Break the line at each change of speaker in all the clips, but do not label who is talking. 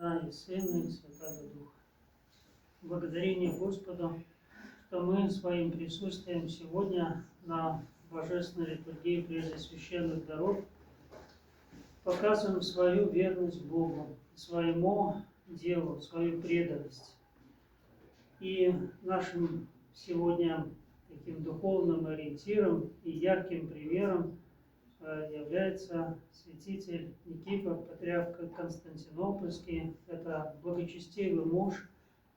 Отца и Сына и Святого Духа. Благодарение Господу, что мы своим присутствием сегодня на Божественной литургии Преосвященных даров показываем свою верность Богу, своему делу, свою преданность. И нашим сегодня таким духовным ориентиром и ярким примером является святитель Никифор, патриарх Константинопольский. Это благочестивый муж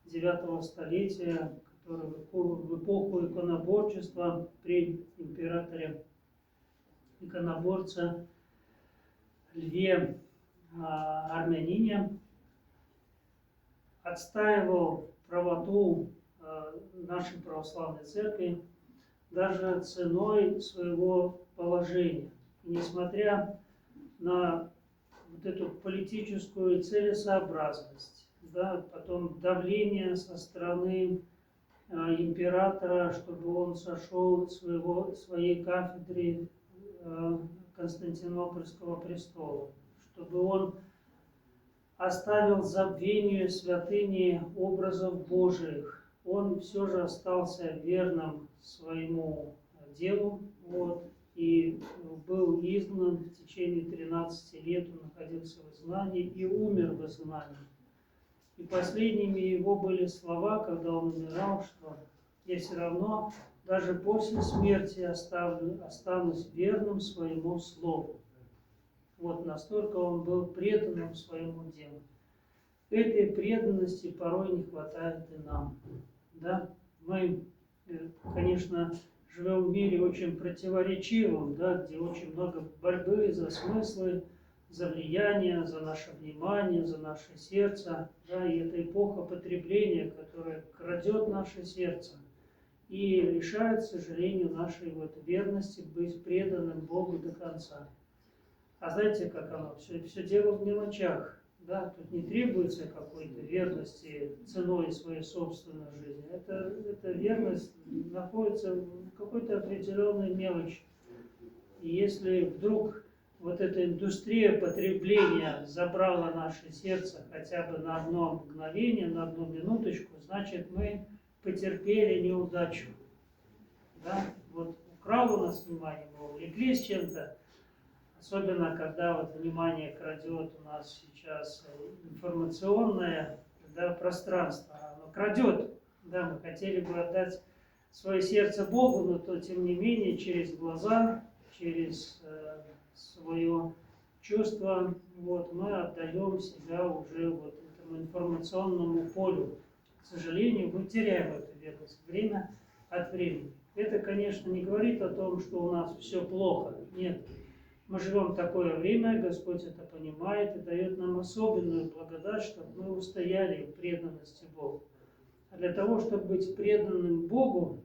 IX столетия, который в эпоху иконоборчества при императоре иконоборца Льве Армянине отстаивал правоту нашей православной церкви даже ценой своего положения. И несмотря на вот эту политическую целесообразность, потом давление со стороны императора, чтобы он сошел с своей кафедры Константинопольского престола, чтобы он оставил забвению святыни образов Божиих, он все же остался верным своему делу, и был изгнан в течение 13 лет, он находился в изгнании и умер в изгнании. И последними его были слова, когда он умирал, что я все равно даже после смерти останусь верным своему слову. Вот настолько он был преданным своему делу. Этой преданности порой не хватает и нам. Да? Мы, конечно, живем в мире очень противоречивом, где очень много борьбы за смыслы, за влияние, за наше внимание, за наше сердце. И это эпоха потребления, которая крадет наше сердце и лишает, к сожалению, нашей верности быть преданным Богу до конца. А знаете, как оно? Все дело в мелочах. Тут не требуется какой-то верности ценой своей собственной жизни. Эта верность находится в какой-то определенной мелочи. И если вдруг вот эта индустрия потребления забрала наше сердце хотя бы на одно мгновение, на одну минуточку, значит, мы потерпели неудачу. Украл у нас внимание, мы увлеклись чем-то. Особенно, когда внимание крадет у нас сейчас информационное пространство. Оно крадет. Мы хотели бы отдать свое сердце Богу, но то, тем не менее, через глаза, через свое чувство, мы отдаем себя уже этому информационному полю. К сожалению, мы теряем эту верность время от времени. Это, конечно, не говорит о том, что у нас все плохо. Нет. Мы живем в такое время, Господь это понимает и дает нам особенную благодать, чтобы мы устояли в преданности Богу. А для того, чтобы быть преданным Богу,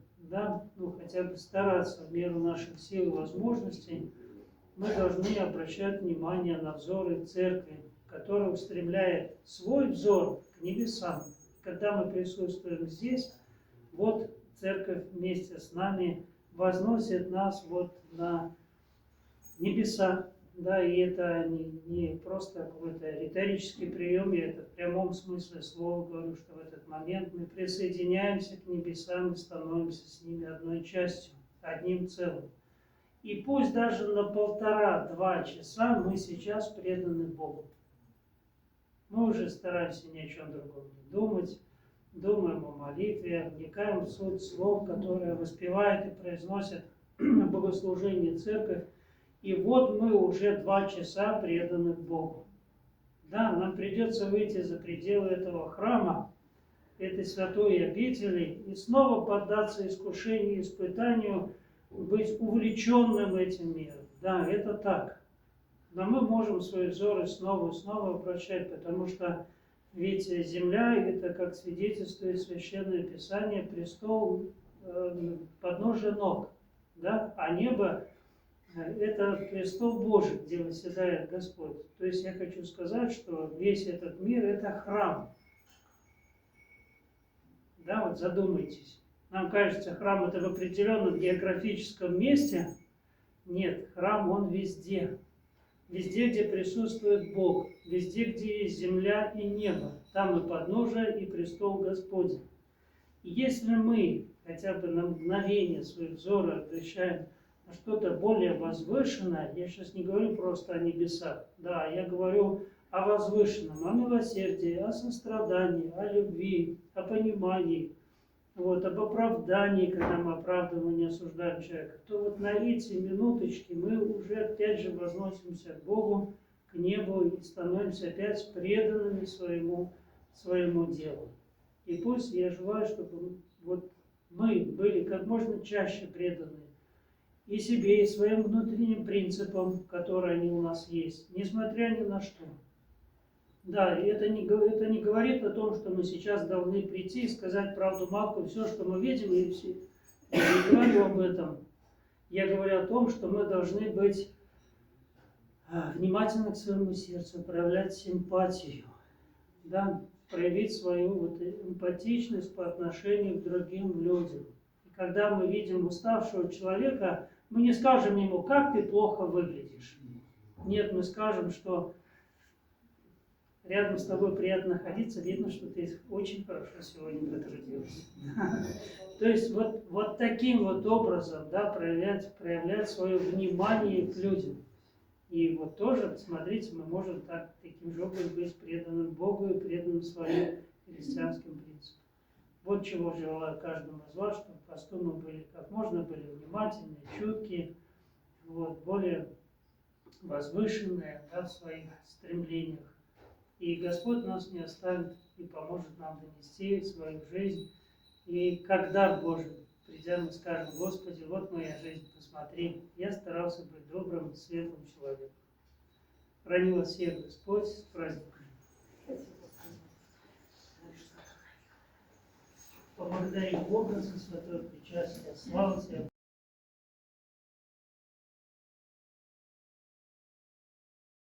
хотя бы стараться в меру наших сил и возможностей, мы должны обращать внимание на взоры Церкви, которая устремляет свой взор к небесам. Когда мы присутствуем здесь, Церковь вместе с нами возносит нас на небеса, и это не просто какой-то риторический прием, я это в прямом смысле слова говорю, что в этот момент мы присоединяемся к небесам и становимся с ними одной частью, одним целым. И пусть даже на 1,5-2 часа мы сейчас преданы Богу. Мы уже стараемся ни о чем другом не думать, думаем о молитве, вникаем в суть слов, которые воспевает и произносит на богослужении Церковь. И мы уже 2 часа преданы Богу. Нам придется выйти за пределы этого храма, этой святой обители, и снова поддаться искушению и испытанию, быть увлеченным этим миром. Это так. Но мы можем свои взоры снова и снова обращать, потому что ведь земля, это, как свидетельствует Священное Писание, престол подножия ног, а небо — это престол Божий, где восседает Господь. То есть я хочу сказать, что весь этот мир — это храм. Задумайтесь. Нам кажется, храм — это в определенном географическом месте. Нет, храм, он везде. Везде, где присутствует Бог, везде, где есть земля и небо, там и подножие, и престол Господень. И если мы хотя бы на мгновение свои взоры обращаем на что-то более возвышенное, я сейчас не говорю просто о небесах, да, я говорю о возвышенном, о милосердии, о сострадании, о любви, о понимании, вот, об оправдании, когда мы оправдываем и не осуждаем человека, то вот на эти минуточки мы уже опять же возносимся к Богу, к небу и становимся опять преданными своему делу. И пусть я желаю, чтобы вот мы были как можно чаще преданы и себе, и своим внутренним принципам, которые они у нас есть, несмотря ни на что. Да, и это не говорит о том, что мы сейчас должны прийти и сказать правду матку, все, что мы видим, и все. Я не говорю об этом. Я говорю о том, что мы должны быть внимательны к своему сердцу, проявлять симпатию, да, проявить свою вот эмпатичность по отношению к другим людям. И когда мы видим уставшего человека, мы не скажем ему, как ты плохо выглядишь. Нет, мы скажем, что рядом с тобой приятно находиться, видно, что ты очень хорошо сегодня потрудился. То есть вот таким вот образом, да, проявлять свое внимание к людям. И вот тоже, смотрите, мы можем таким же образом быть преданным Богу и преданным своим христианским принципам. Вот чего желаю каждому из вас, чтобы в посту мы были как можно более внимательные, чуткие, вот, более возвышенные, да, в своих стремлениях. И Господь нас не оставит и поможет нам донести свою жизнь. И когда Божий, придя, мы скажем: Господи, вот моя жизнь, посмотри, я старался быть добрым, светлым человеком. Храни вас всех Господь, с праздником. Поблагодарим Бога за святое причастие. Слава Тебе.